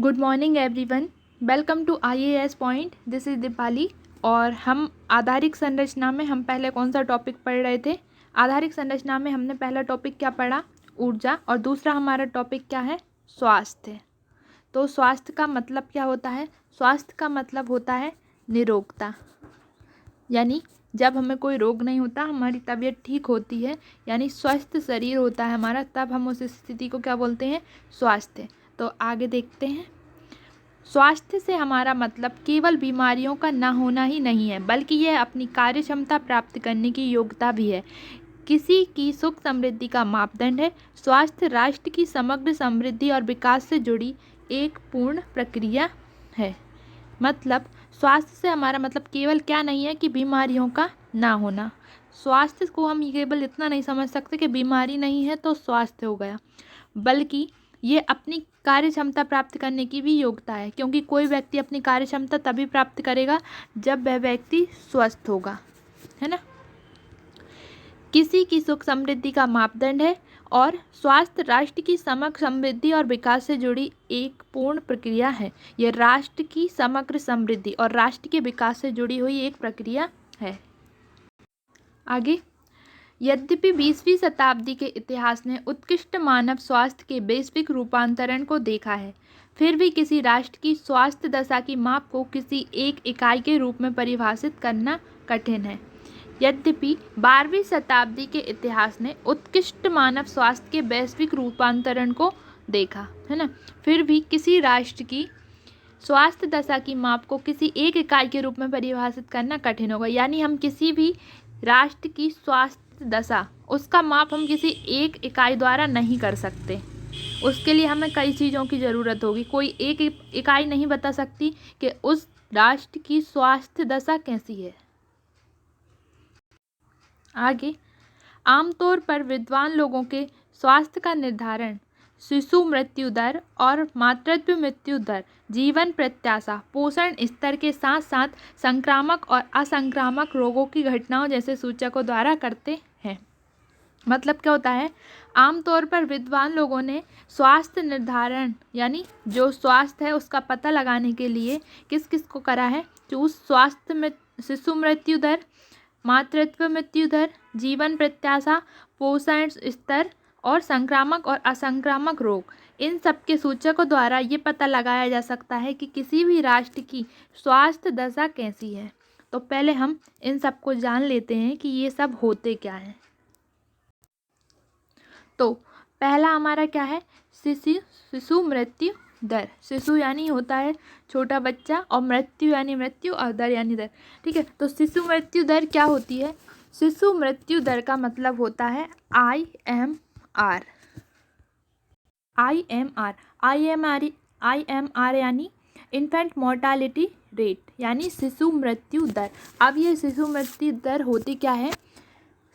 Good morning everyone, welcome to IAS point. This is Deepali. और हम आधारिक संरचना में हम पहले कौन सा टॉपिक पढ़ रहे थे? आधारिक संरचना में हमने पहला टॉपिक क्या पढ़ा? ऊर्जा। और दूसरा हमारा टॉपिक क्या है? स्वास्थ्य। तो स्वास्थ्य का मतलब क्या होता है? स्वास्थ्य का मतलब होता है निरोगता, यानी जब हमें कोई रोग नहीं होता, हमारी तबीयत ठीक होती है, यानी स्वस्थ शरीर होता है हमारा, तब हम उस स्थिति को क्या बोलते हैं? स्वास्थ्य। तो आगे देखते हैं। स्वास्थ्य से हमारा मतलब केवल बीमारियों का ना होना ही नहीं है, बल्कि यह अपनी कार्य क्षमता प्राप्त करने की योग्यता भी है। किसी की सुख समृद्धि का मापदंड है। स्वास्थ्य राष्ट्र की समग्र समृद्धि और विकास से जुड़ी एक पूर्ण प्रक्रिया है। मतलब स्वास्थ्य से हमारा मतलब केवल क्या नहीं है कि बीमारियों का ना होना। स्वास्थ्य को हम केवल इतना नहीं समझ सकते कि बीमारी नहीं है तो स्वास्थ्य हो गया, बल्कि ये अपनी कार्य क्षमता प्राप्त करने की भी योग्यता है, क्योंकि कोई व्यक्ति अपनी कार्य क्षमता तभी प्राप्त करेगा जब वह व्यक्ति स्वस्थ होगा, है ना। किसी की सुख समृद्धि का मापदंड है और स्वास्थ्य राष्ट्र की समग्र समृद्धि और विकास से जुड़ी एक पूर्ण प्रक्रिया है। यह राष्ट्र की समग्र समृद्धि और राष्ट्र के विकास से जुड़ी हुई एक प्रक्रिया है। आगे, यद्यपि 20वीं शताब्दी के इतिहास ने उत्कृष्ट मानव स्वास्थ्य के वैश्विक रूपांतरण को देखा है, फिर भी किसी राष्ट्र की स्वास्थ्य दशा की माप को किसी एक इकाई के रूप में परिभाषित करना कठिन है। यद्यपि 12वीं शताब्दी के इतिहास ने उत्कृष्ट मानव स्वास्थ्य के वैश्विक रूपांतरण को देखा, है ना, फिर भी किसी राष्ट्र की स्वास्थ्य दशा की माप को किसी एक इकाई के रूप में परिभाषित करना कठिन होगा। यानी हम किसी भी राष्ट्र की स्वास्थ्य दशा, उसका माप हम किसी एक इकाई द्वारा नहीं कर सकते। उसके लिए हमें कई चीज़ों की ज़रूरत होगी। कोई एक इकाई नहीं बता सकती कि उस राष्ट्र की स्वास्थ्य दशा कैसी है। आगे, आमतौर पर विद्वान लोगों के स्वास्थ्य का निर्धारण शिशु मृत्यु दर और मातृत्व मृत्यु दर, जीवन प्रत्याशा, पोषण स्तर के साथ साथ संक्रामक और असंक्रामक रोगों की घटनाओं जैसे सूचकों द्वारा करते हैं। मतलब क्या होता है? आमतौर पर विद्वान लोगों ने स्वास्थ्य निर्धारण, यानी जो स्वास्थ्य है उसका पता लगाने के लिए किस किस को करा है? जो स्वास्थ्य में शिशु मृत्यु दर, मातृत्व मृत्यु दर, जीवन प्रत्याशा, पोषण स्तर और संक्रामक और असंक्रामक रोग, इन सब के सूचकों द्वारा ये पता लगाया जा सकता है कि किसी भी राष्ट्र की स्वास्थ्य दशा कैसी है। तो पहले हम इन सब को जान लेते हैं कि ये सब होते क्या हैं। तो पहला हमारा क्या है? शिशु मृत्यु दर। शिशु यानी होता है छोटा बच्चा, और मृत्यु यानी मृत्यु, और दर यानी दर। ठीक है, तो शिशु मृत्यु दर क्या होती है? शिशु मृत्यु दर का मतलब होता है IMR। IMR यानी इन्फेंट मोर्टालिटी रेट, यानी शिशु मृत्यु दर। अब ये शिशु मृत्यु दर होती क्या है?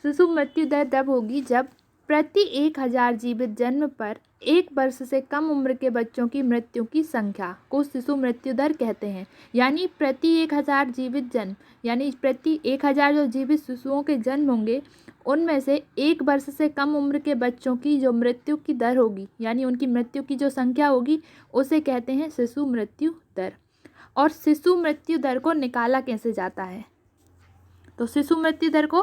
शिशु मृत्यु दर तब होगी जब प्रति 1000 जीवित जन्म पर 1 वर्ष से कम उम्र के बच्चों की मृत्यु की संख्या को शिशु मृत्यु दर कहते हैं। यानी प्रति 1000 जीवित जन्म, यानी प्रति 1000 जो जीवित शिशुओं के जन्म होंगे, उनमें से 1 वर्ष से कम उम्र के बच्चों की जो मृत्यु की दर होगी, यानी उनकी मृत्यु की जो संख्या होगी, उसे कहते हैं शिशु मृत्यु दर। और शिशु मृत्यु दर को निकाला कैसे जाता है? तो शिशु मृत्यु दर को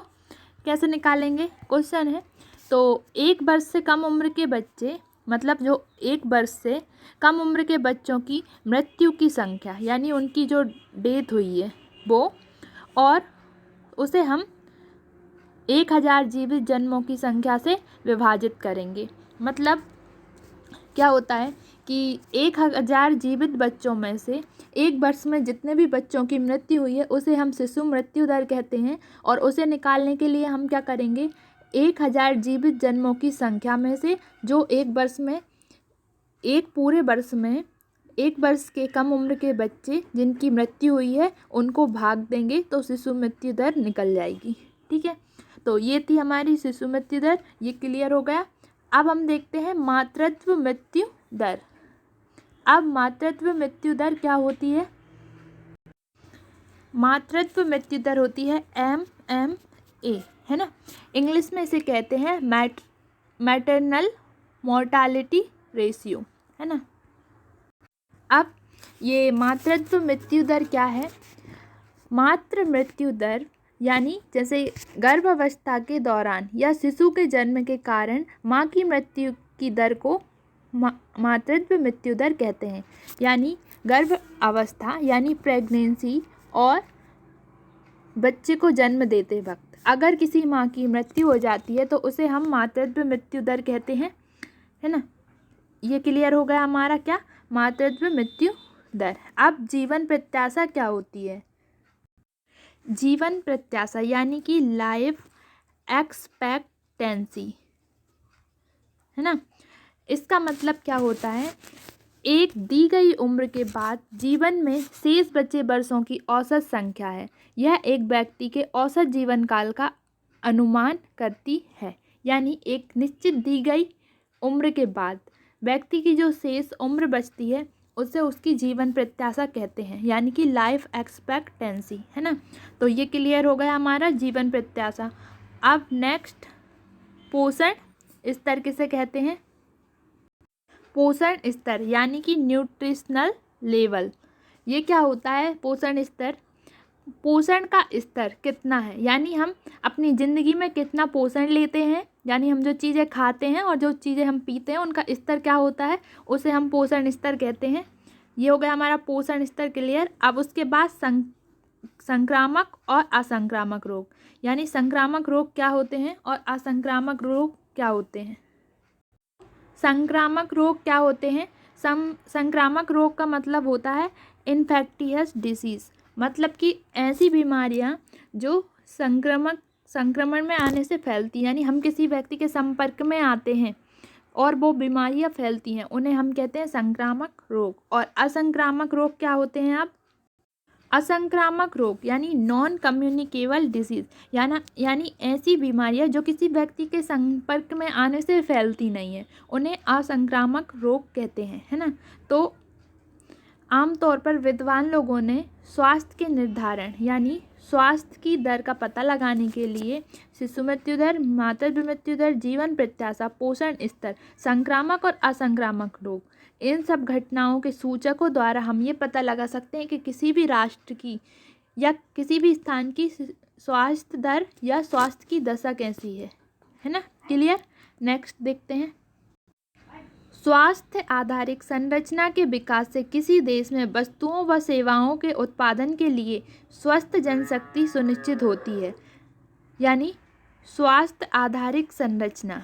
कैसे निकालेंगे? क्वेश्चन है। तो 1 वर्ष से कम उम्र के बच्चे, मतलब जो 1 वर्ष से कम उम्र के बच्चों की मृत्यु की संख्या, यानी उनकी जो डेथ हुई है वो, और उसे हम 1000 जीवित जन्मों की संख्या से विभाजित करेंगे। मतलब क्या होता है कि 1000 जीवित बच्चों में से 1 वर्ष में जितने भी बच्चों की मृत्यु हुई है उसे हम शिशु मृत्यु दर कहते हैं। और उसे निकालने के लिए हम क्या करेंगे? 1000 जीवित जन्मों की संख्या में से जो 1 वर्ष में, एक पूरे वर्ष में 1 वर्ष के कम उम्र के बच्चे जिनकी मृत्यु हुई है उनको भाग देंगे, तो शिशु मृत्यु दर निकल जाएगी। ठीक है, तो ये थी हमारी शिशु मृत्यु दर। ये क्लियर हो गया। अब हम देखते हैं मातृत्व मृत्यु दर। अब मातृत्व मृत्यु दर क्या होती है? मातृत्व मृत्यु दर होती है MMA, है ना। इंग्लिश में इसे कहते हैं मैटरनल मोर्टालिटी रेशियो, है ना। अब ये मातृत्व मृत्यु दर क्या है? मातृ मृत्यु दर यानी जैसे गर्भावस्था के दौरान या शिशु के जन्म के कारण माँ की मृत्यु की दर को मातृत्व मृत्यु दर कहते हैं। यानी गर्भ अवस्था यानी प्रेगनेंसी और बच्चे को जन्म देते वक्त अगर किसी माँ की मृत्यु हो जाती है तो उसे हम मातृत्व मृत्यु दर कहते हैं, है ना। ये क्लियर हो गया हमारा क्या? मातृत्व मृत्यु दर। अब जीवन प्रत्याशा क्या होती है? जीवन प्रत्याशा यानी कि लाइफ एक्सपेक्टेंसी, है ना। इसका मतलब क्या होता है? एक दी गई उम्र के बाद जीवन में शेष बचे वर्षों की औसत संख्या है। यह एक व्यक्ति के औसत जीवन काल का अनुमान करती है। यानी एक निश्चित दी गई उम्र के बाद व्यक्ति की जो शेष उम्र बचती है उसे उसकी जीवन प्रत्याशा कहते हैं, यानी कि लाइफ एक्सपेक्टेंसी, है ना। तो ये क्लियर हो गया हमारा जीवन प्रत्याशा। अब नेक्स्ट पोषण स्तर किसे कहते हैं? पोषण स्तर यानी कि न्यूट्रिशनल लेवल। ये क्या होता है पोषण स्तर? पोषण का स्तर कितना है, यानी हम अपनी ज़िंदगी में कितना पोषण लेते हैं, यानी हम जो चीज़ें खाते हैं और जो चीज़ें हम पीते हैं उनका स्तर क्या होता है, उसे हम पोषण स्तर कहते हैं। ये हो गया हमारा पोषण स्तर क्लियर। अब उसके बाद संक्रामक और असंक्रामक रोग, यानी संक्रामक रोग क्या होते हैं और असंक्रामक रोग क्या होते हैं। संक्रामक रोग क्या होते हैं? संक्रामक रोग का मतलब होता है इन्फेक्टियस डिसीज़, मतलब कि ऐसी बीमारियां जो संक्रमण में आने से फैलती, यानी हम किसी व्यक्ति के संपर्क में आते हैं और वो बीमारियां फैलती हैं, उन्हें हम कहते हैं संक्रामक रोग। और असंक्रामक रोग क्या होते हैं? आप असंक्रामक रोग यानी नॉन कम्युनिकेबल डिसीज़, यानी ऐसी बीमारियां जो किसी व्यक्ति के संपर्क में आने से फैलती नहीं है, उन्हें असंक्रामक रोग कहते हैं, है ना। तो आमतौर पर विद्वान लोगों ने स्वास्थ्य के निर्धारण यानी स्वास्थ्य की दर का पता लगाने के लिए शिशु मृत्यु दर, मातृ मृत्यु दर, जीवन प्रत्याशा, पोषण स्तर, संक्रामक और असंक्रामक रोग, इन सब घटनाओं के सूचकों द्वारा हम ये पता लगा सकते हैं कि किसी भी राष्ट्र की या किसी भी स्थान की स्वास्थ्य दर या स्वास्थ्य की दशा कैसी है ना। क्लियर। नेक्स्ट देखते हैं। स्वास्थ्य आधारित संरचना के विकास से किसी देश में वस्तुओं व सेवाओं के उत्पादन के लिए स्वस्थ जनशक्ति सुनिश्चित होती है। यानी स्वास्थ्य आधारित संरचना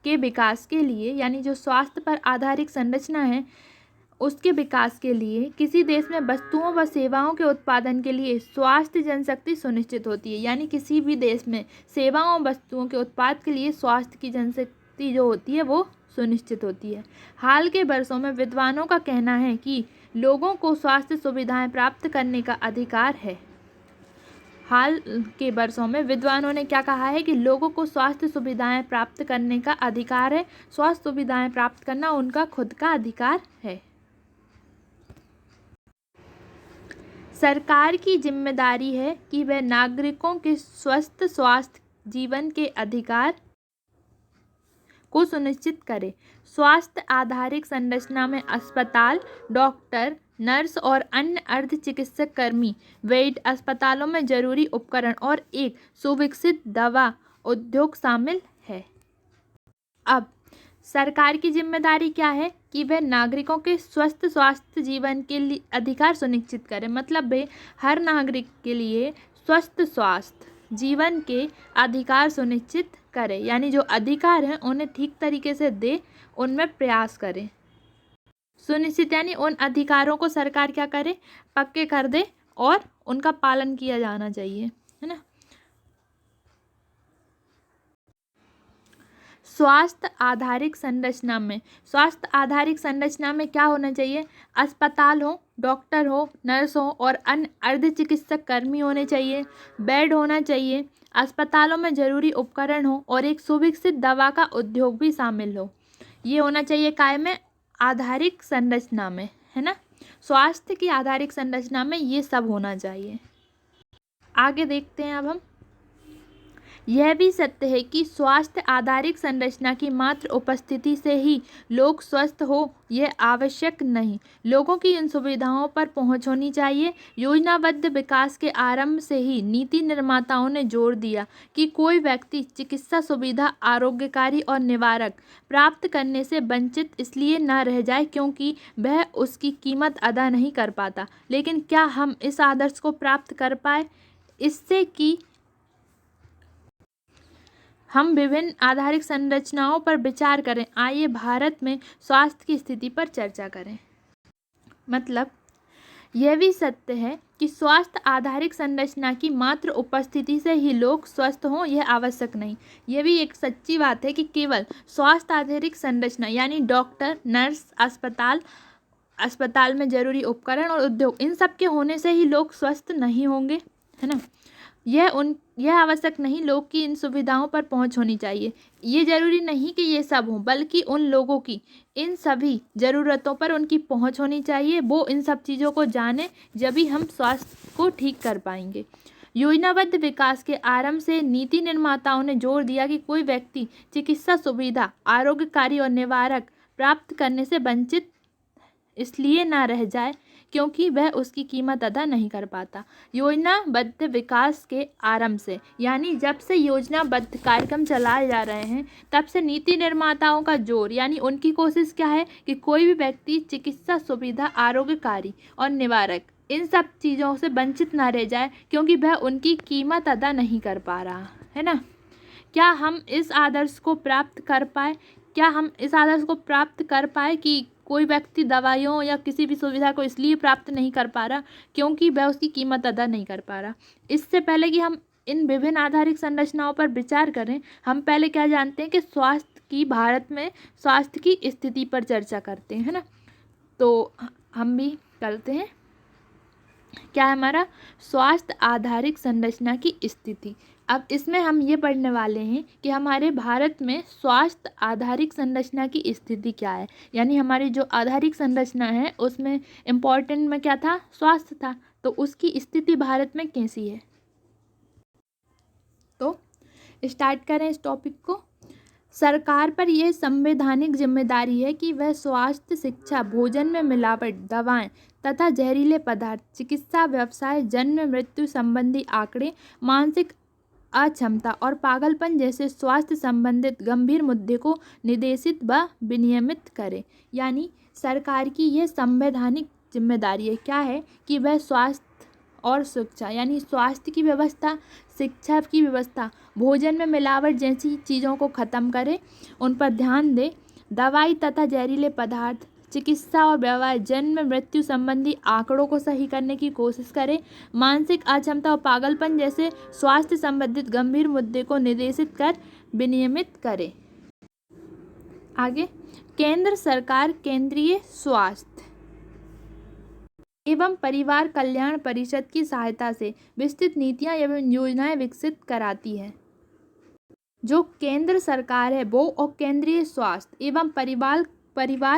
के विकास के लिए, यानी जो स्वास्थ्य पर आधारित संरचना है उसके विकास के लिए किसी देश में वस्तुओं व सेवाओं के उत्पादन के लिए स्वास्थ्य जनशक्ति सुनिश्चित होती है। यानी किसी भी देश में सेवाओं वस्तुओं के उत्पाद के लिए स्वास्थ्य की जनशक्ति जो होती है वो सुनिश्चित होती है। हाल के वर्षों में विद्वानों का कहना है कि लोगों को स्वास्थ्य सुविधाएं प्राप्त करने का अधिकार है। हाल के वर्षों में विद्वानों ने क्या कहा है कि लोगों को स्वास्थ्य सुविधाएं प्राप्त करने का अधिकार है। स्वास्थ्य सुविधाएं प्राप्त करना उनका खुद का अधिकार है। सरकार की जिम्मेदारी है कि वह नागरिकों के स्वस्थ स्वास्थ्य जीवन के अधिकार को सुनिश्चित करे। स्वास्थ्य आधारित संरचना में अस्पताल, डॉक्टर, नर्स और अन्य अर्ध चिकित्सक कर्मी, वेड, अस्पतालों में जरूरी उपकरण और एक सुविकसित दवा उद्योग शामिल है। अब सरकार की जिम्मेदारी क्या है कि वह नागरिकों के स्वस्थ स्वास्थ्य जीवन के लिए अधिकार सुनिश्चित करे। मतलब वे हर नागरिक के लिए स्वस्थ स्वास्थ्य जीवन के अधिकार सुनिश्चित करे, यानी जो अधिकार हैं उन्हें ठीक तरीके से दे, उनमें प्रयास करें। सुनिश्चित यानी उन अधिकारों को सरकार क्या करे, पक्के कर दे और उनका पालन किया जाना चाहिए, है ना। स्वास्थ्य आधारित संरचना में क्या होना चाहिए? अस्पताल हो, डॉक्टर हो, नर्स हो और अन्य अर्ध चिकित्सक कर्मी होने चाहिए, बेड होना चाहिए, अस्पतालों में जरूरी उपकरण हो और एक सुविकसित दवा का उद्योग भी शामिल हो। ये होना चाहिए काय में? आधारित संरचना में, है ना। स्वास्थ्य की आधारित संरचना में ये सब होना चाहिए। आगे देखते हैं अब हम यह भी सत्य है कि स्वास्थ्य आधारित संरचना की मात्र उपस्थिति से ही लोग स्वस्थ हो यह आवश्यक नहीं। लोगों की इन सुविधाओं पर पहुंच होनी चाहिए। योजनाबद्ध विकास के आरंभ से ही नीति निर्माताओं ने जोर दिया कि कोई व्यक्ति चिकित्सा सुविधा, आरोग्यकारी और निवारक प्राप्त करने से वंचित इसलिए न रह जाए क्योंकि वह उसकी कीमत अदा नहीं कर पाता। लेकिन क्या हम इस आदर्श को प्राप्त कर पाए? इससे कि हम विभिन्न आधारिक संरचनाओं पर विचार करें। आइए भारत में स्वास्थ्य की स्थिति पर चर्चा करें। मतलब यह भी सत्य है कि स्वास्थ्य आधारिक संरचना की मात्र उपस्थिति से ही लोग स्वस्थ हों यह आवश्यक नहीं। यह भी एक सच्ची बात है कि केवल स्वास्थ्य आधारिक संरचना यानी डॉक्टर, नर्स, अस्पताल में जरूरी उपकरण और उद्योग, इन सब के होने से ही लोग स्वस्थ नहीं होंगे, है ना। यह आवश्यक नहीं। लोग की इन सुविधाओं पर पहुंच होनी चाहिए। ये जरूरी नहीं कि ये सब हो, बल्कि उन लोगों की इन सभी ज़रूरतों पर उनकी पहुंच होनी चाहिए। वो इन सब चीज़ों को जाने, जभी हम स्वास्थ्य को ठीक कर पाएंगे। योजनाबद्ध विकास के आरंभ से नीति निर्माताओं ने जोर दिया कि कोई व्यक्ति चिकित्सा सुविधा, आरोग्यकारी और निवारक प्राप्त करने से वंचित इसलिए ना रह जाए क्योंकि वह उसकी कीमत अदा नहीं कर पाता। योजनाबद्ध विकास के आरंभ से यानी जब से योजनाबद्ध कार्यक्रम चलाए जा रहे हैं तब से नीति निर्माताओं का जोर यानी उनकी कोशिश क्या है कि कोई भी व्यक्ति चिकित्सा सुविधा, आरोग्यकारी और निवारक इन सब चीज़ों से वंचित ना रह जाए क्योंकि वह उनकी कीमत अदा नहीं कर पा रहा है ना। क्या हम इस आदर्श को प्राप्त कर पाए? कि कोई व्यक्ति दवाइयों या किसी भी सुविधा को इसलिए प्राप्त नहीं कर पा रहा क्योंकि वह उसकी कीमत अदा नहीं कर पा रहा। इससे पहले कि हम इन विभिन्न आधारिक संरचनाओं पर विचार करें, हम पहले क्या जानते हैं कि भारत में स्वास्थ्य की स्थिति पर चर्चा करते हैं, है ना। तो हम भी करते हैं। क्या है हमारा स्वास्थ्य आधारिक संरचना की स्थिति। अब इसमें हम ये पढ़ने वाले हैं कि हमारे भारत में स्वास्थ्य आधारिक संरचना की स्थिति क्या है। यानी हमारी जो आधारिक संरचना है उसमें इम्पोर्टेंट में क्या था? स्वास्थ्य था। तो उसकी स्थिति भारत में कैसी है? तो स्टार्ट करें इस टॉपिक को। सरकार पर यह संवैधानिक जिम्मेदारी है कि वह स्वास्थ्य, शिक्षा, भोजन में मिलावट, दवाएं तथा जहरीले पदार्थ, चिकित्सा व्यवसाय, जन्म मृत्यु संबंधी आंकड़े, मानसिक अक्षमता और पागलपन जैसे स्वास्थ्य संबंधित गंभीर मुद्दे को निर्देशित व विनियमित करे। यानी सरकार की यह संवैधानिक जिम्मेदारी है क्या है कि वह स्वास्थ्य और शिक्षा यानी स्वास्थ्य की व्यवस्था, शिक्षा की व्यवस्था, भोजन में मिलावट जैसी चीज़ों को ख़त्म करे, उन पर ध्यान दे, दवाई तथा जहरीले पदार्थ, चिकित्सा और व्यवहार, जन्म मृत्यु संबंधी आंकड़ों को सही करने की कोशिश करे, मानसिक अक्षमता और पागलपन जैसे स्वास्थ्य संबंधित गंभीर मुद्दे को निर्देशित कर विनियमित करे। आगे, केंद्र सरकार केंद्रीय स्वास्थ्य एवं परिवार कल्याण परिषद की सहायता से विस्तृत नीतियां एवं योजनाएं विकसित कराती है। जो केंद्र सरकार है वो और केंद्रीय स्वास्थ्य एवं परिवार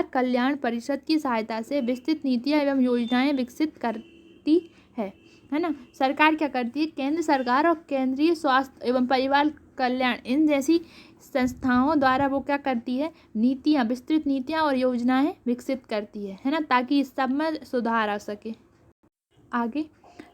कल्याण परिषद की सहायता से विस्तृत नीतियां एवं योजनाएं विकसित करती है ना। सरकार क्या करती है? केंद्र सरकार और केंद्रीय स्वास्थ्य एवं परिवार कल्याण इन जैसी संस्थाओं द्वारा वो क्या करती है? नीतियाँ, विस्तृत नीतियाँ और योजनाएं विकसित करती है ना, ताकि इस सब में सुधार आ सके। आगे,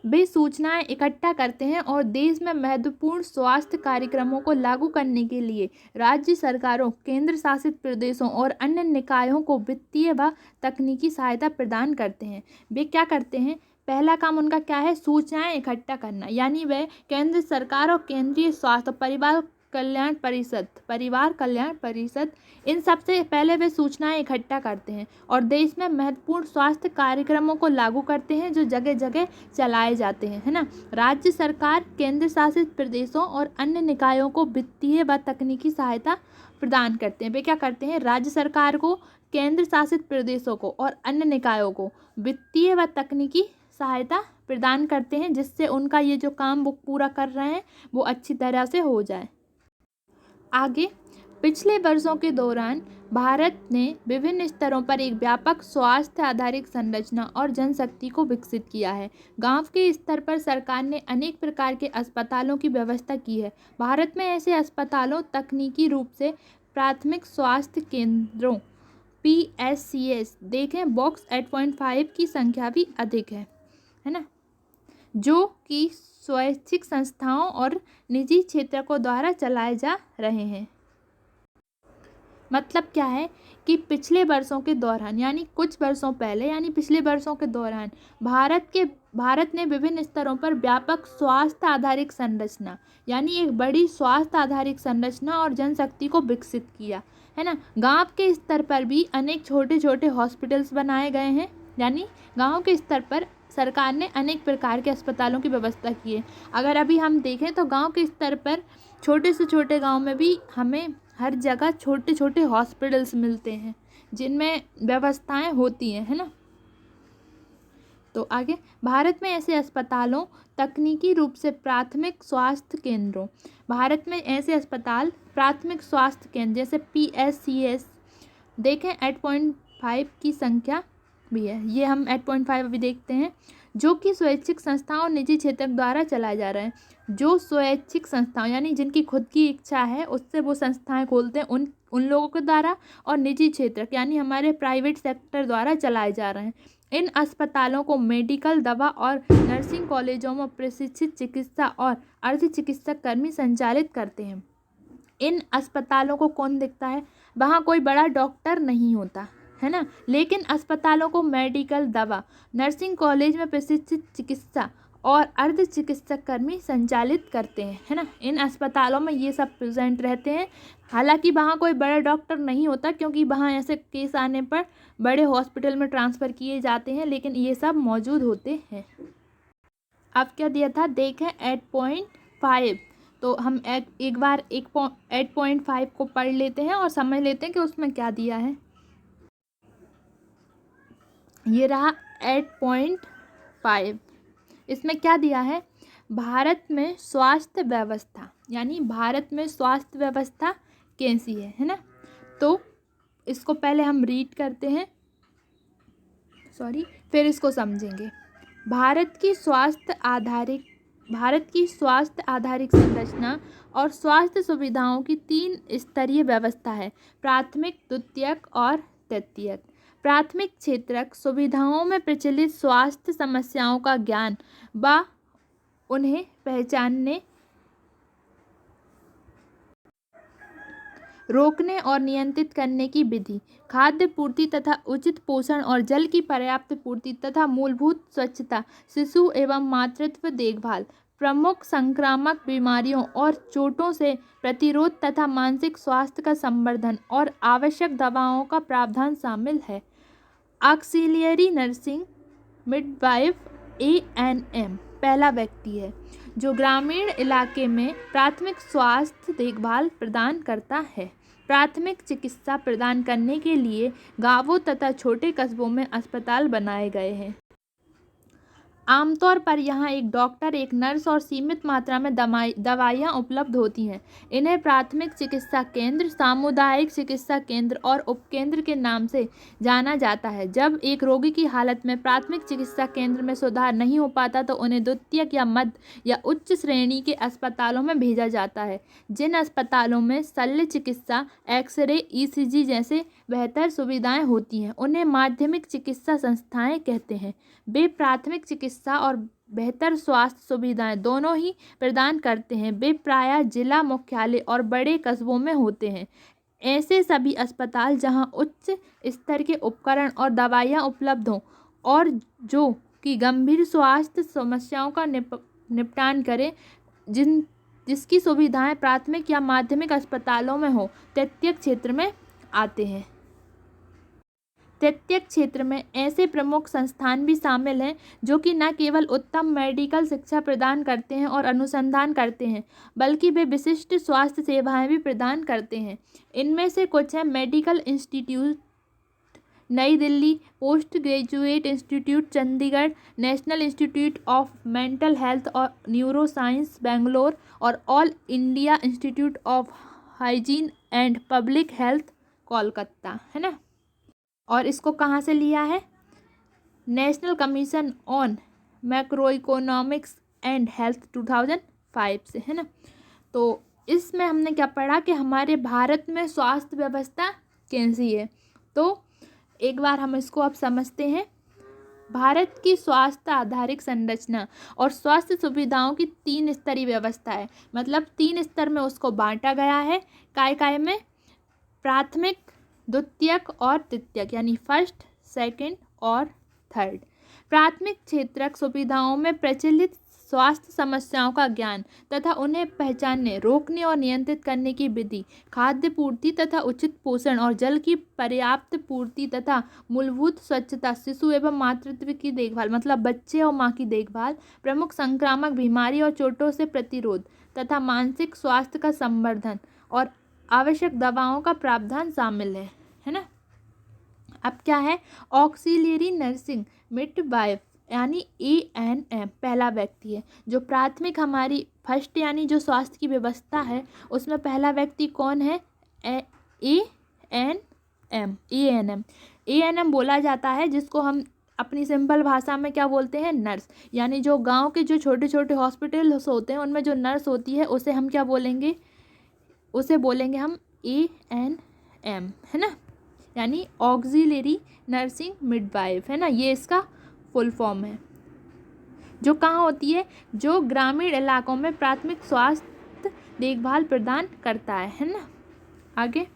वे सूचनाएं इकट्ठा करते हैं और देश में महत्वपूर्ण स्वास्थ्य कार्यक्रमों को लागू करने के लिए राज्य सरकारों, केंद्र शासित प्रदेशों और अन्य निकायों को वित्तीय व तकनीकी सहायता प्रदान करते हैं। वे क्या करते हैं? पहला काम उनका क्या है? सूचनाएं इकट्ठा करना। यानी वे केंद्र सरकार और केंद्रीय स्वास्थ्य परिवार कल्याण परिषद इन सबसे पहले वे सूचनाएं इकट्ठा करते हैं और देश में महत्वपूर्ण स्वास्थ्य कार्यक्रमों को लागू करते हैं जो जगह जगह चलाए जाते हैं, है ना। राज्य सरकार, केंद्र शासित प्रदेशों और अन्य निकायों को वित्तीय व तकनीकी सहायता प्रदान करते हैं। वे क्या करते हैं? राज्य सरकार को, केंद्र शासित प्रदेशों को और अन्य निकायों को वित्तीय व तकनीकी सहायता प्रदान करते हैं जिससे उनका ये जो काम वो पूरा कर रहे हैं वो अच्छी तरह से हो जाए। आगे, पिछले वर्षों के दौरान भारत ने विभिन्न स्तरों पर एक व्यापक स्वास्थ्य आधारित संरचना और जनशक्ति को विकसित किया है। गांव के स्तर पर सरकार ने अनेक प्रकार के अस्पतालों की व्यवस्था की है। भारत में ऐसे अस्पतालों, तकनीकी रूप से प्राथमिक स्वास्थ्य केंद्रों PSCS देखें बॉक्स 8.5 की संख्या भी अधिक है ना, जो कि स्वैच्छिक संस्थाओं और निजी क्षेत्रों द्वारा चलाए जा रहे हैं। मतलब क्या है कि पिछले वर्षों के दौरान यानी कुछ वर्षों पहले यानी पिछले वर्षों के दौरान भारत ने विभिन्न स्तरों पर व्यापक स्वास्थ्य आधारित संरचना यानी एक बड़ी स्वास्थ्य आधारित संरचना और जनशक्ति को विकसित किया है ना। गांव के स्तर पर भी अनेक छोटे छोटे हॉस्पिटल्स बनाए गए हैं, यानी गांव के स्तर पर सरकार ने अनेक प्रकार के अस्पतालों की व्यवस्था की है। अगर अभी हम देखें तो गांव के स्तर पर छोटे से छोटे गांव में भी हमें हर जगह छोटे छोटे हॉस्पिटल्स मिलते हैं जिनमें व्यवस्थाएं होती हैं, है ना। तो आगे, भारत में ऐसे अस्पतालों, तकनीकी रूप से प्राथमिक स्वास्थ्य केंद्रों, भारत में ऐसे अस्पताल, प्राथमिक स्वास्थ्य केंद्र जैसे PSCS देखें 8.5 की संख्या भी है। ये हम 8.5 अभी देखते हैं, जो कि स्वैच्छिक संस्थाओं और निजी क्षेत्र द्वारा चलाए जा रहे हैं। जो स्वैच्छिक संस्थाओं यानी जिनकी खुद की इच्छा है उससे वो संस्थाएं खोलते हैं उन लोगों के द्वारा, और निजी क्षेत्र यानी हमारे प्राइवेट सेक्टर द्वारा चलाए जा रहे हैं। इन अस्पतालों को मेडिकल, दवा और नर्सिंग कॉलेजों में प्रशिक्षित चिकित्सा और अर्ध चिकित्सक कर्मी संचालित करते हैं। इन अस्पतालों को कौन देखता है? वहाँ कोई बड़ा डॉक्टर नहीं होता है ना, लेकिन अस्पतालों को मेडिकल, दवा, नर्सिंग कॉलेज में प्रशिक्षित चिकित्सा और अर्ध चिकित्सक कर्मी संचालित करते हैं, है ना। इन अस्पतालों में ये सब प्रेजेंट रहते हैं। हालांकि वहाँ कोई बड़ा डॉक्टर नहीं होता, क्योंकि वहाँ ऐसे केस आने पर बड़े हॉस्पिटल में ट्रांसफ़र किए जाते हैं, लेकिन ये सब मौजूद होते हैं। अब क्या दिया था देखें 8.5, तो हम एक बार 8.5 को पढ़ लेते हैं और समझ लेते हैं कि उसमें क्या दिया है। ये रहा 8.5। इसमें क्या दिया है? भारत में स्वास्थ्य व्यवस्था, यानी भारत में स्वास्थ्य व्यवस्था कैसी है ना। तो इसको पहले हम रीड करते हैं, फिर इसको समझेंगे। भारत की स्वास्थ्य आधारित संरचना और स्वास्थ्य सुविधाओं की 3 स्तरीय व्यवस्था है: प्राथमिक, द्वितीयक और तृतीयक। प्राथमिक क्षेत्रक सुविधाओं में प्रचलित स्वास्थ्य समस्याओं का ज्ञान व उन्हें पहचानने, रोकने और नियंत्रित करने की विधि, खाद्य पूर्ति तथा उचित पोषण और जल की पर्याप्त पूर्ति तथा मूलभूत स्वच्छता, शिशु एवं मातृत्व देखभाल, प्रमुख संक्रामक बीमारियों और चोटों से प्रतिरोध तथा मानसिक स्वास्थ्य का संवर्धन और आवश्यक दवाओं का प्रावधान शामिल है। ऑक्सिलियरी नर्सिंग मिडवाइफ ANM पहला व्यक्ति है जो ग्रामीण इलाके में प्राथमिक स्वास्थ्य देखभाल प्रदान करता है। प्राथमिक चिकित्सा प्रदान करने के लिए गांवों तथा छोटे कस्बों में अस्पताल बनाए गए हैं। आमतौर पर यहाँ एक डॉक्टर, एक नर्स और सीमित मात्रा में दवाइयाँ उपलब्ध होती हैं। इन्हें प्राथमिक चिकित्सा केंद्र, सामुदायिक चिकित्सा केंद्र और उपकेंद्र के नाम से जाना जाता है। जब एक रोगी की हालत में प्राथमिक चिकित्सा केंद्र में सुधार नहीं हो पाता तो उन्हें द्वितीयक या मध्य या उच्च श्रेणी के अस्पतालों में भेजा जाता है। जिन अस्पतालों में शल्य चिकित्सा, एक्सरे, ECG जैसे बेहतर सुविधाएँ होती हैं उन्हें माध्यमिक चिकित्सा संस्थाएँ कहते हैं। वे प्राथमिक चिकित्सा और बेहतर स्वास्थ्य सुविधाएं दोनों ही प्रदान करते हैं। वे प्रायः जिला मुख्यालय और बड़े कस्बों में होते हैं। ऐसे सभी अस्पताल जहां उच्च स्तर के उपकरण और दवाइयां उपलब्ध हों और जो कि गंभीर स्वास्थ्य समस्याओं का निपटान करें, जिसकी सुविधाएं प्राथमिक या माध्यमिक अस्पतालों में हो, तृतीयक क्षेत्र में आते हैं। तृतीयक क्षेत्र में ऐसे प्रमुख संस्थान भी शामिल हैं जो कि न केवल उत्तम मेडिकल शिक्षा प्रदान करते हैं और अनुसंधान करते हैं, बल्कि वे विशिष्ट स्वास्थ्य सेवाएं भी प्रदान करते हैं। इनमें से कुछ हैं: मेडिकल इंस्टीट्यूट नई Delhi, post graduate institute Chandigarh, national institute of mental health और न्यूरो साइंस बेंगलोर और all India institute of hygiene and public health Kolkata, है ना। और इसको कहाँ से लिया है? National commission on macro economics and health 2005 से, है ना। तो इसमें हमने क्या पढ़ा कि हमारे भारत में स्वास्थ्य व्यवस्था कैसी है। तो एक बार हम इसको अब समझते हैं। भारत की स्वास्थ्य आधारित संरचना और स्वास्थ्य सुविधाओं की 3 स्तरीय व्यवस्था है। मतलब 3 स्तर में उसको बांटा गया है। काय में? प्राथमिक, द्वितीयक और तृतीयक, यानी फर्स्ट, सेकंड और थर्ड। प्राथमिक क्षेत्रक सुविधाओं में प्रचलित स्वास्थ्य समस्याओं का ज्ञान तथा उन्हें पहचानने, रोकने और नियंत्रित करने की विधि, खाद्य पूर्ति तथा उचित पोषण और जल की पर्याप्त पूर्ति तथा मूलभूत स्वच्छता, शिशु एवं मातृत्व की देखभाल, मतलब बच्चे और माँ की देखभाल, प्रमुख संक्रामक बीमारी और चोटों से प्रतिरोध तथा मानसिक स्वास्थ्य का संवर्धन और आवश्यक दवाओं का प्रावधान शामिल है ना। अब क्या है? ऑक्सिलियरी नर्सिंग मिडवाइफ यानी ANM पहला व्यक्ति है। जो प्राथमिक हमारी फर्स्ट यानी जो स्वास्थ्य की व्यवस्था है उसमें पहला व्यक्ति कौन है? ANM बोला जाता है, जिसको हम अपनी सिंपल भाषा में क्या बोलते हैं? नर्स। यानी जो गांव के जो छोटे छोटे हॉस्पिटल्स होते हैं उनमें जो नर्स होती है उसे हम क्या बोलेंगे? उसे बोलेंगे हम ANM, है ना, यानी ऑक्सिलरी नर्सिंग मिडवाइफ, है ना। ये इसका फुल फॉर्म है। जो कहाँ होती है? जो ग्रामीण इलाकों में प्राथमिक स्वास्थ्य देखभाल प्रदान करता है ना। आगे,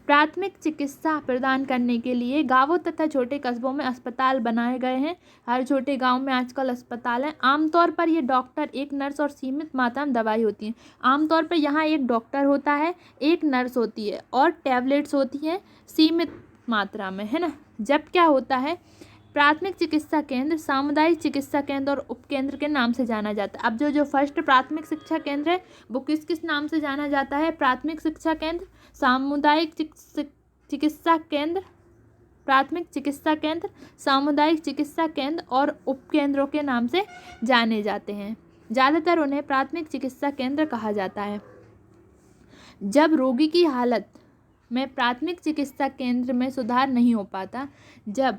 प्राथमिक चिकित्सा प्रदान करने के लिए गांवों तथा छोटे कस्बों में अस्पताल बनाए गए हैं। हर छोटे गांव में आजकल अस्पताल है। आमतौर पर ये डॉक्टर, एक नर्स और सीमित मात्रा में दवाई होती है। आमतौर पर यहाँ एक डॉक्टर होता है, एक नर्स होती है और टैबलेट्स होती हैं सीमित मात्रा में, है ना। जब क्या होता है? प्राथमिक चिकित्सा केंद्र सामुदायिक चिकित्सा केंद्र और उपकेंद्र के नाम से जाना जाता है। अब जो फर्स्ट प्राथमिक शिक्षा केंद्र है वो किस किस नाम से जाना जाता है? प्राथमिक शिक्षा केंद्र, सामुदायिक चिकित्सा केंद्र, प्राथमिक चिकित्सा केंद्र, सामुदायिक चिकित्सा केंद्र और उपकेंद्रों के नाम से जाने जाते हैं। ज़्यादातर उन्हें प्राथमिक चिकित्सा केंद्र कहा जाता है। जब रोगी की हालत में प्राथमिक चिकित्सा केंद्र में सुधार नहीं हो पाता, जब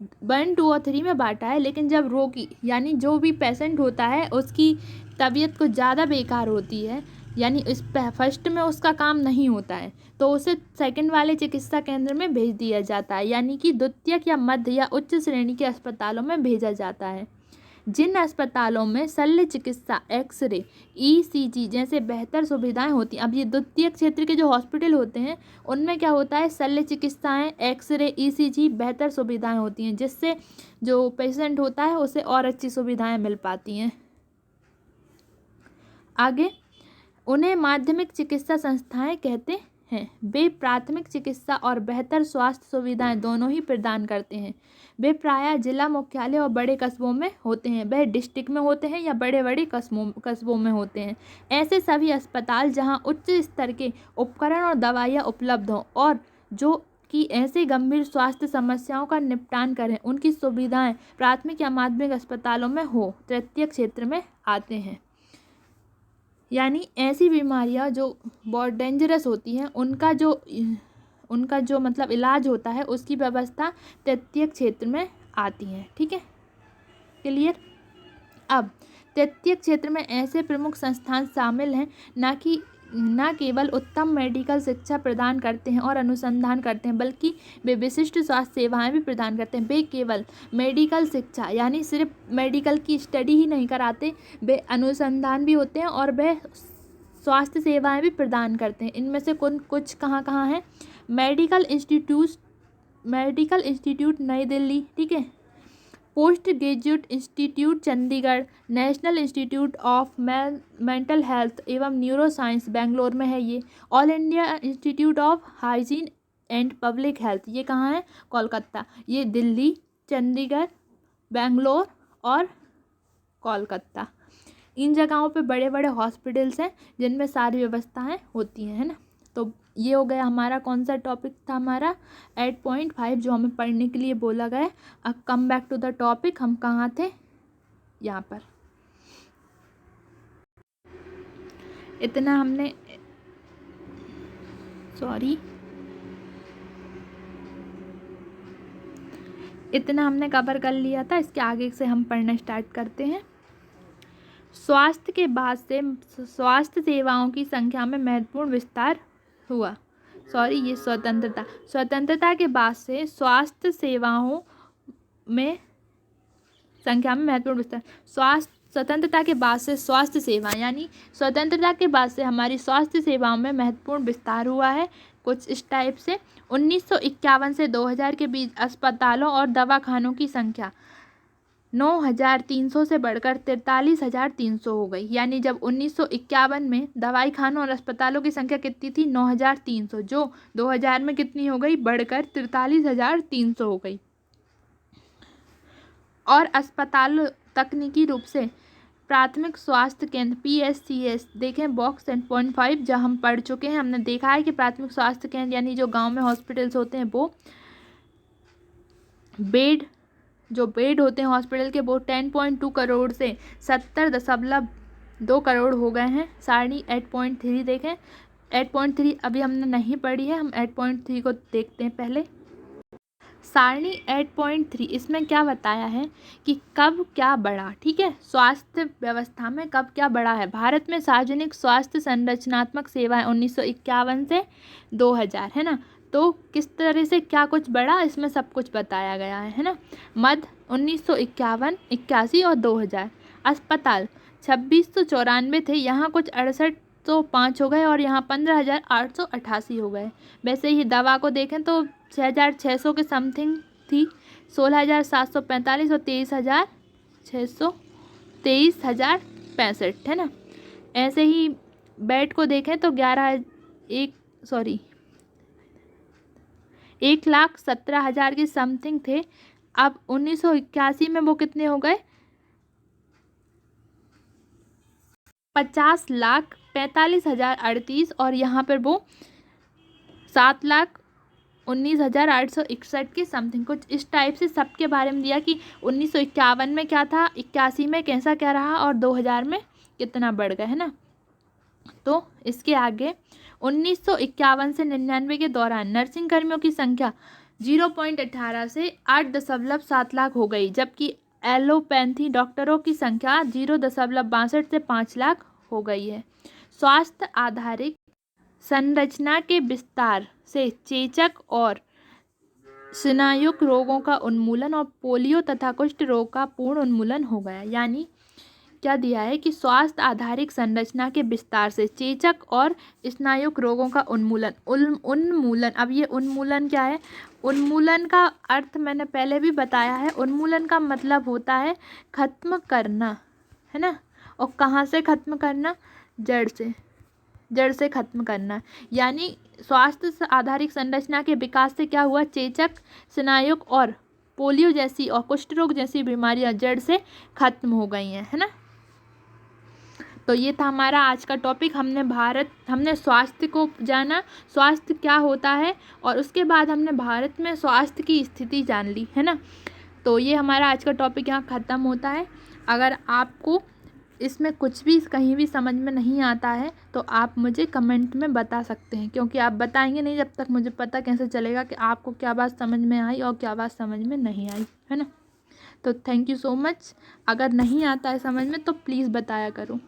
1, 2 और 3 में बांटा है, लेकिन जब रोगी यानी जो भी पेशेंट होता है उसकी तबीयत कुछ ज़्यादा बेकार होती है, यानी इस फर्स्ट में उसका काम नहीं होता है, तो उसे सेकंड वाले चिकित्सा केंद्र में भेज दिया जाता है, यानी कि द्वितीयक या मध्य या उच्च श्रेणी के अस्पतालों में भेजा जाता है। जिन अस्पतालों में शल्य चिकित्सा, एक्सरे, ECG जैसे बेहतर सुविधाएं होती हैं। अब ये द्वितीयक क्षेत्र के जो हॉस्पिटल होते हैं उनमें क्या होता है? शल्य चिकित्साएं, एक्सरे, ECG बेहतर सुविधाएं होती हैं, जिससे जो पेशेंट होता है उसे और अच्छी सुविधाएं मिल पाती हैं। आगे, उन्हें माध्यमिक चिकित्सा संस्थाएं कहते हैं। वे प्राथमिक चिकित्सा और बेहतर स्वास्थ्य सुविधाएं दोनों ही प्रदान करते हैं। वे प्रायः जिला मुख्यालय और बड़े कस्बों में होते हैं। वह डिस्ट्रिक्ट में होते हैं या बड़े बड़े कस्बों में होते हैं। ऐसे सभी अस्पताल जहां उच्च स्तर के उपकरण और दवाइयाँ उपलब्ध हों और जो कि ऐसे गंभीर स्वास्थ्य समस्याओं का निपटान करें, उनकी सुविधाएं प्राथमिक या माध्यमिक अस्पतालों में हो, तृतीयक क्षेत्र में आते हैं। यानी ऐसी बीमारियां जो बहुत डेंजरस होती हैं उनका जो मतलब इलाज होता है उसकी व्यवस्था तृतीयक क्षेत्र में आती है। ठीक है, क्लियर। अब तृतीयक क्षेत्र में ऐसे प्रमुख संस्थान शामिल हैं न केवल उत्तम मेडिकल शिक्षा प्रदान करते हैं और अनुसंधान करते हैं, बल्कि वे विशिष्ट स्वास्थ्य सेवाएं भी प्रदान करते हैं। वे केवल मेडिकल शिक्षा यानी सिर्फ मेडिकल की स्टडी ही नहीं कराते, वे अनुसंधान भी होते हैं और वे स्वास्थ्य सेवाएं भी प्रदान करते हैं। इनमें से कुछ कहाँ कहाँ हैं? मेडिकल इंस्टीट्यूट नई दिल्ली, ठीक है, post graduate institute Chandigarh, national institute of mental health एवं न्यूरो साइंस बेंगलोर में है ये, all India institute of hygiene and public health, ये कहाँ है? कोलकाता। ये दिल्ली, चंडीगढ़, बेंगलोर और कोलकाता, इन जगहों पे बड़े बड़े हॉस्पिटल्स हैं जिनमें सारी व्यवस्थाएं होती हैं, है ना। तो ये हो गया हमारा, कौन सा टॉपिक था हमारा? 8.5 जो हमें पढ़ने के लिए बोला गया। अब come back to the topic, हम कहाँ थे? यहाँ पर इतना हमने सॉरी, इतना हमने कवर कर लिया था। इसके आगे से हम पढ़ना स्टार्ट करते हैं। स्वास्थ्य के बाद से स्वास्थ्य सेवाओं की संख्या में महत्वपूर्ण विस्तार हुआ। सॉरी, ये स्वतंत्रता के बाद से स्वास्थ्य सेवाओं में संख्या में महत्वपूर्ण विस्तार। स्वतंत्रता के बाद से स्वास्थ्य सेवा, यानी स्वतंत्रता के बाद से हमारी स्वास्थ्य सेवाओं में महत्वपूर्ण विस्तार हुआ है। कुछ इस टाइप से 1951 से 2000 के बीच अस्पतालों और दवाखानों की संख्या 9,300 से बढ़कर 43,300 हो गई। यानी जब 1951 में दवाई खानों और अस्पतालों की संख्या कितनी थी? 9,300, जो 2000 में कितनी हो गई? बढ़कर 43,300 हो गई। और अस्पताल तकनीकी रूप से प्राथमिक स्वास्थ्य केंद्र PSCS देखें बॉक्स 10.5 जहाँ हम पढ़ चुके हैं। हमने देखा है कि प्राथमिक स्वास्थ्य केंद्र यानी जो गांव में हॉस्पिटल्स होते हैं वो बेड होते हैं हॉस्पिटल के, वो 10.2 करोड़ से 70.2 करोड़ हो गए हैं। सारणी 8.3 देखें। 8.3 अभी हमने नहीं पढ़ी है, हम 8.3 को देखते हैं पहले। सारणी 8.3 इसमें क्या बताया है कि कब क्या बढ़ा। ठीक है, स्वास्थ्य व्यवस्था में कब क्या बढ़ा है। भारत में सार्वजनिक स्वास्थ्य संरचनात्मक सेवाएं 1951 से 2000, है ना। तो किस तरह से क्या कुछ बढ़ा, इसमें सब कुछ बताया गया है ना। मध्य 1951, 81 और 2000। अस्पताल 2694 थे, यहाँ कुछ 6805 हो गए और यहाँ 15,888 हो गए। वैसे ही दवा को देखें तो 6,600 के समथिंग थी, 16,745 और 23,65 है ना। ऐसे ही बेड को देखें तो 1,17,000 के समथिंग थे। अब 1981 में वो कितने हो गए? 50,45,038 और यहाँ पर वो 7,19,861 के समथिंग, कुछ इस टाइप से सबके बारे में दिया कि 1951 में क्या था, 81 में कैसा क्या रहा और 2000 में कितना बढ़ गया, है ना। तो इसके आगे 1951 से 99 के दौरान नर्सिंग कर्मियों की संख्या 0.18 से 8.7 लाख हो गई, जबकि एलोपैथी डॉक्टरों की संख्या 0.62 से 5 लाख हो गई है। स्वास्थ्य आधारित संरचना के विस्तार से चेचक और स्नायुक रोगों का उन्मूलन और पोलियो तथा कुष्ठ रोग का पूर्ण उन्मूलन हो गया। यानी क्या दिया है कि स्वास्थ्य आधारित संरचना के विस्तार से चेचक और स्नायुक रोगों का उन्मूलन। अब ये उन्मूलन क्या है? उन्मूलन का अर्थ मैंने पहले भी बताया है। उन्मूलन का मतलब होता है खत्म करना, है ना। और कहाँ से खत्म करना? जड़ से खत्म करना। यानी स्वास्थ्य आधारित संरचना के विकास से क्या हुआ? चेचक, स्नायुक और पोलियो जैसी और कुष्ठ रोग जैसी बीमारियां जड़ से खत्म हो गई हैं, है ना। तो ये था हमारा आज का टॉपिक। हमने स्वास्थ्य को जाना, स्वास्थ्य क्या होता है, और उसके बाद हमने भारत में स्वास्थ्य की स्थिति जान ली, है ना। तो ये हमारा आज का टॉपिक यहाँ ख़त्म होता है। अगर आपको इसमें कुछ भी कहीं भी समझ में नहीं आता है तो आप मुझे कमेंट में बता सकते हैं, क्योंकि आप बताएंगे नहीं जब तक मुझे पता कैसे चलेगा कि आपको क्या बात समझ में आई और क्या बात समझ में नहीं आई, है ना। तो थैंक यू सो मच। अगर नहीं आता है समझ में तो प्लीज़ बताया करो।